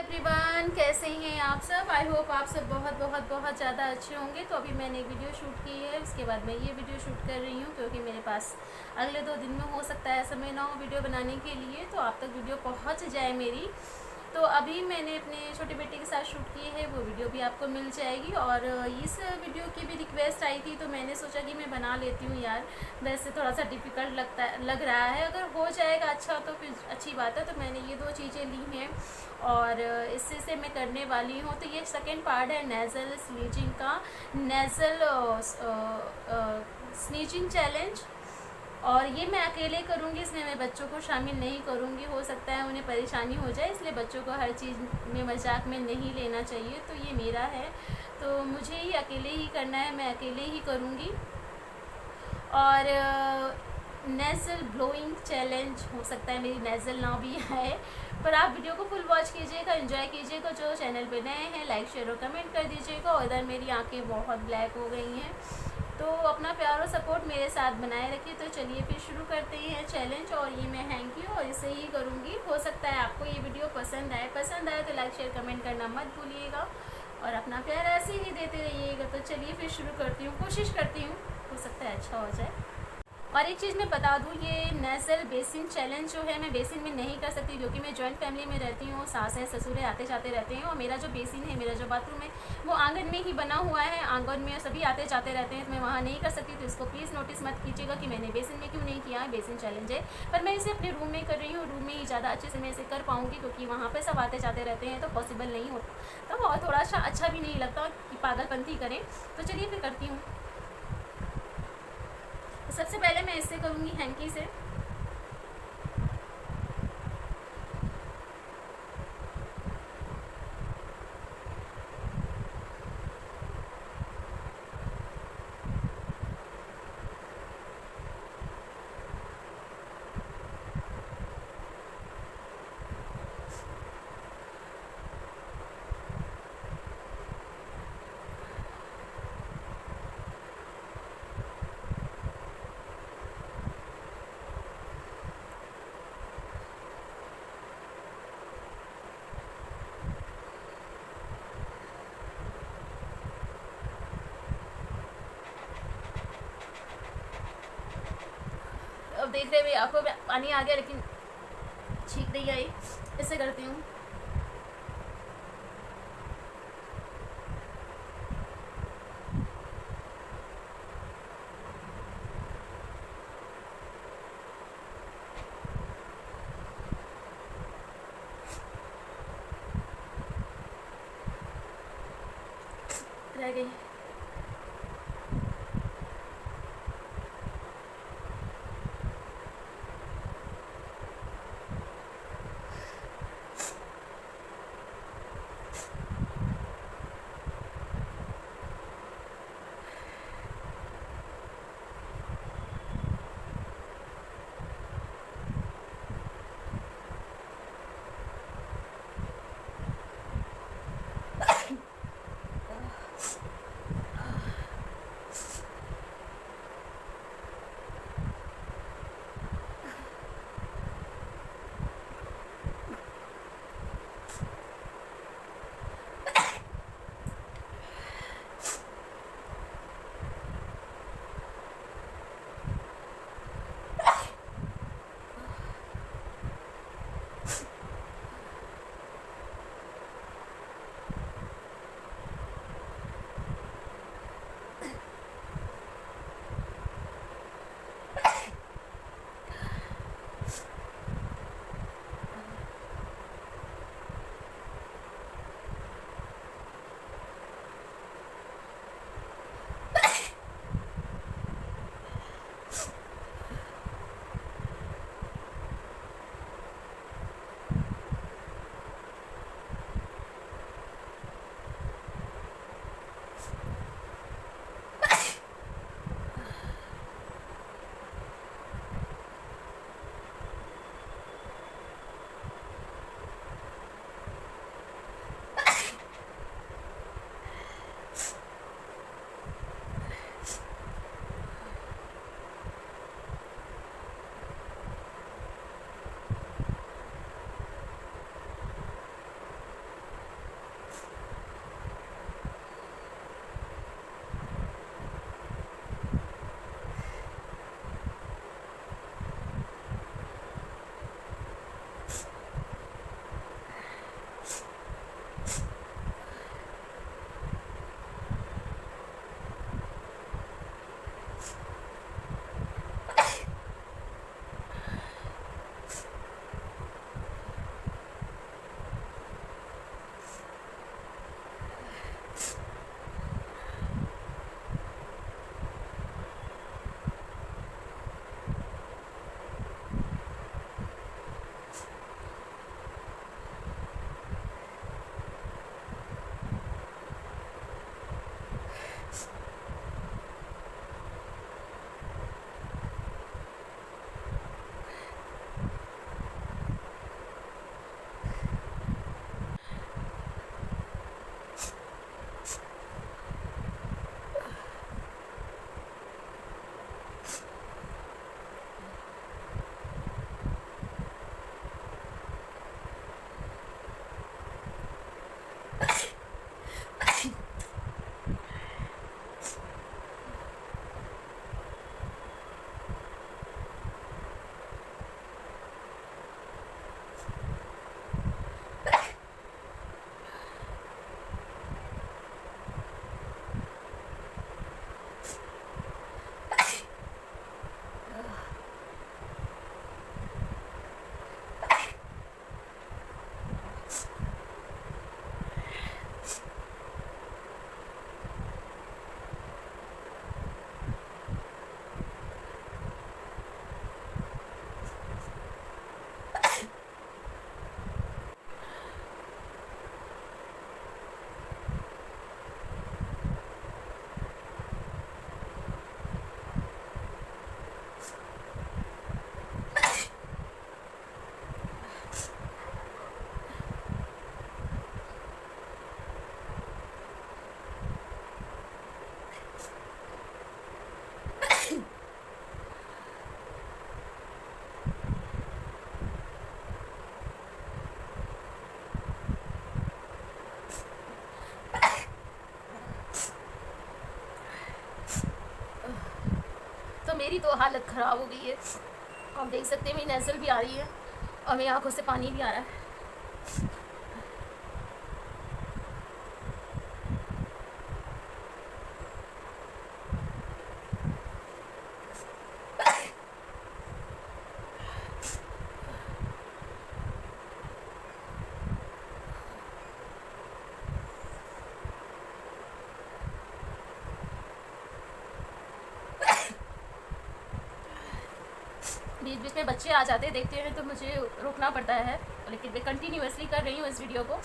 Everyone, कैसे हैं आप सब। आई होप आप सब बहुत बहुत बहुत ज़्यादा अच्छे होंगे। तो अभी मैंने वीडियो शूट की है, उसके बाद मैं ये वीडियो शूट कर रही हूँ क्योंकि मेरे पास अगले 2 दिन में हो सकता है समय ना हो वीडियो बनाने के लिए, तो आप तक वीडियो पहुँच जाए मेरी। तो अभी मैंने अपने छोटे बेटे के साथ शूट की है, वो वीडियो भी आपको मिल जाएगी। और इस वीडियो की भी रिक्वेस्ट आई थी तो मैंने सोचा कि मैं बना लेती हूँ यार। वैसे थोड़ा सा डिफ़िकल्ट लग रहा है, अगर हो जाएगा अच्छा तो फिर अच्छी बात है। तो मैंने ये 2 चीज़ें ली हैं और इससे से मैं करने वाली हूँ। तो ये सेकंड पार्ट है नेज़ल स्नीचिंग का, नेज़ल स्नीचिंग चैलेंज। और ये मैं अकेले करूँगी, इसमें मैं बच्चों को शामिल नहीं करूँगी। हो सकता है उन्हें परेशानी हो जाए, इसलिए बच्चों को हर चीज़ में मजाक में नहीं लेना चाहिए। तो ये मेरा है, तो मुझे ही अकेले ही करना है, मैं अकेले ही करूँगी। और नेज़ल ब्लोइंग चैलेंज, हो सकता है मेरी नेज़ल ना भी आए, पर आप वीडियो को फुल वॉच कीजिएगा, एंजॉय कीजिएगा। जो चैनल पे नए हैं लाइक शेयर और कमेंट कर दीजिएगा। और इधर मेरी आंखें बहुत ब्लैक हो गई हैं, तो अपना प्यार और सपोर्ट मेरे साथ बनाए रखिए। तो चलिए फिर शुरू करते हैं चैलेंज। और ये मैं हैंकी और इसे ही करूँगी। हो सकता है आपको ये वीडियो पसंद आए तो लाइक शेयर कमेंट करना मत भूलिएगा और अपना प्यार ऐसे ही देते रहिएगा। तो चलिए फिर शुरू करती हूँ, कोशिश करती हूँ, हो सकता है अच्छा हो जाए। और एक चीज़ मैं बता दूँ, ये नेज़ल बेसिन चैलेंज जो है मैं बेसिन में नहीं कर सकती क्योंकि मैं जॉइंट फैमिली में रहती हूँ। सास है, ससुर है, आते जाते रहते हैं। और मेरा जो बेसिन है, मेरा जो बाथरूम है, वो आंगन में ही बना हुआ है। आंगन में सभी आते जाते रहते हैं, तो मैं वहाँ नहीं कर सकती। तो इसको प्लीज़ नोटिस मत कीजिएगा कि मैंने बेसिन में क्यों नहीं किया है। बेसिन चैलेंज है, पर मैं इसे अपने रूम में कर रही हूँ। रूम में ही ज़्यादा अच्छे से मैं इसे कर पाऊँगी क्योंकि वहाँ पर सब आते जाते रहते हैं, तो पॉसिबल नहीं होता। तो और थोड़ा सा अच्छा भी नहीं लगता कि पागलपंथी करें। तो चलिए फिर करती हूँ। तो सबसे पहले मैं इससे करूँगी, हैंकी से। अब देख रहे हुए आंखों में पानी आ गया, लेकिन छींक नहीं आई। इससे करती हूँ। रह गई। मेरी तो हालत ख़राब हो गई है। आप देख सकते हैं मेरी नज़ल भी आ रही है और मेरी आंखों से पानी भी आ रहा है। बीच बीच में बच्चे आ जाते देखते हैं तो मुझे रोकना पड़ता है, लेकिन मैं कंटिन्यूअसली कर रही हूँ इस वीडियो को।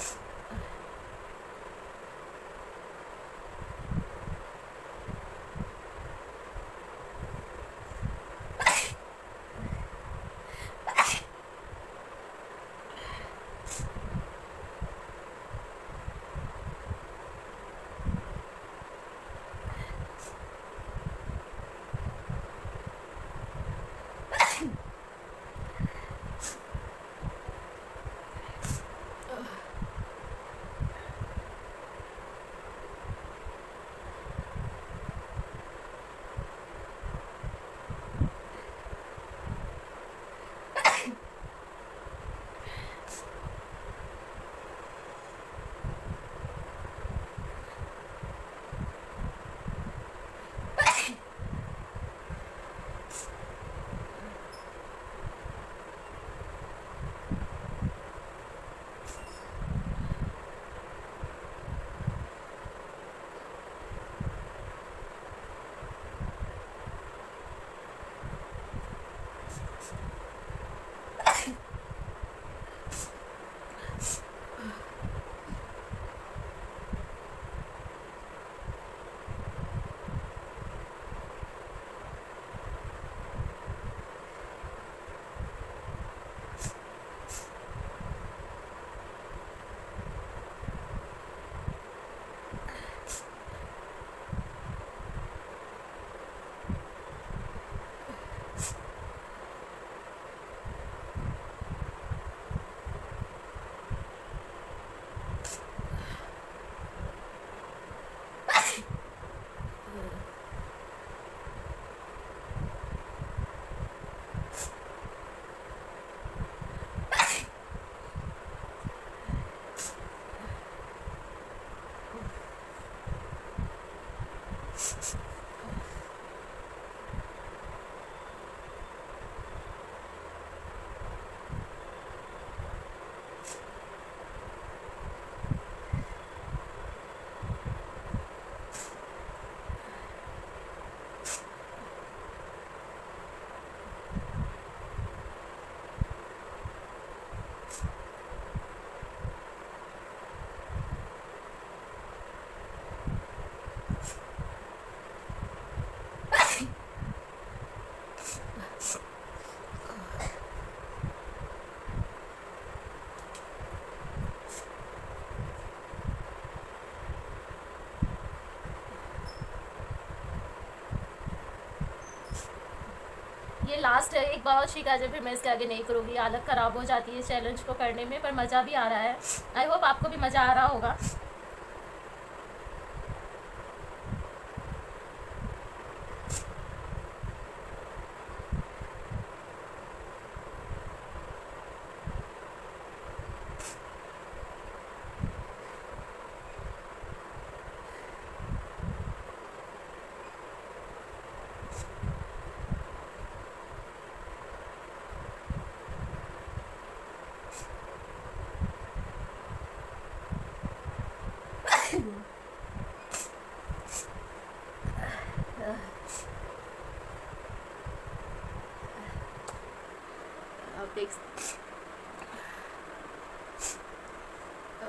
ये लास्ट है, एक बार और सीखा जाए फिर मैं इसके आगे नहीं करूँगी। हालत ख़राब हो जाती है चैलेंज को करने में, पर मज़ा भी आ रहा है। आई होप आपको भी मज़ा आ रहा होगा।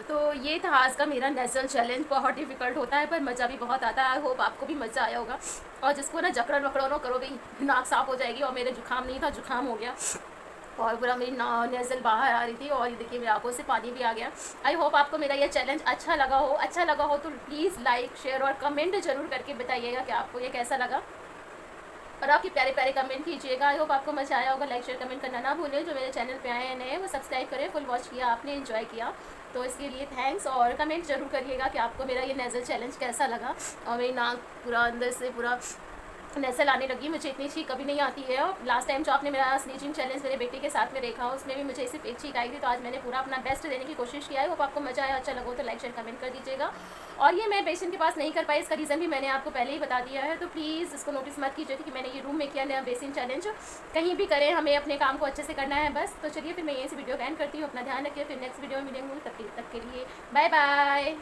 तो ये था आज का मेरा नेचुरल चैलेंज। बहुत डिफिकल्ट होता है पर मज़ा भी बहुत आता है। आई होप आपको भी मज़ा आया होगा। और जिसको ना जकड़न वकड़न करो भाई नाक साफ हो जाएगी। और मेरे जुकाम नहीं था, जुकाम हो गया और पूरा मेरी नेज़ल बाहर आ रही थी और ये देखिए मेरी आंखों से पानी भी आ गया। आई होप आपको मेरा ये चैलेंज अच्छा लगा हो। अच्छा लगा हो तो प्लीज़ लाइक शेयर और कमेंट ज़रूर करके बताइएगा कि आपको ये कैसा लगा। और आपके प्यारे प्यारे कमेंट कीजिएगा। आई होप आपको मज़ा आया होगा। लाइक शेयर कमेंट करना ना भूलें। जो मेरे चैनल पे आए हैं नए वो सब्सक्राइब करें। फुल वॉच किया आपने, एंजॉय किया तो इसके लिए थैंक्स। और कमेंट जरूर करिएगा कि आपको मेरा ये नेज़ल चैलेंज कैसा लगा। और मेरी नाक पूरा अंदर से पूरा नज़र आने लगी। मुझे इतनी छींक कभी नहीं आती है। और लास्ट टाइम जो आपने मेरा स्नीचिंग चैलेंज मेरे बेटे के साथ में देखा, उसमें भी मुझे इसी एक छींक आई थी। तो आज मैंने पूरा अपना बेस्ट देने की कोशिश किया है। होप आपको मज़ा आया, अच्छा लगा तो लाइक शेयर कमेंट कर दीजिएगा। और ये मैं पेशेंट के पास नहीं कर पाई, इसका रीज़न भी मैंने आपको पहले ही बता दिया है। तो प्लीज़ इसको नोटिस मत कीजिए कि मैंने ये रूम में किया नया बेसिन चैलेंज। कहीं भी करें, हमें अपने काम को अच्छे से करना है बस। तो चलिए फिर मैं यहीं से वीडियो एंड करती हूँ। अपना ध्यान रखिए, फिर नेक्स्ट वीडियो में मिलेंगे। तब तक के लिए बाय बाय।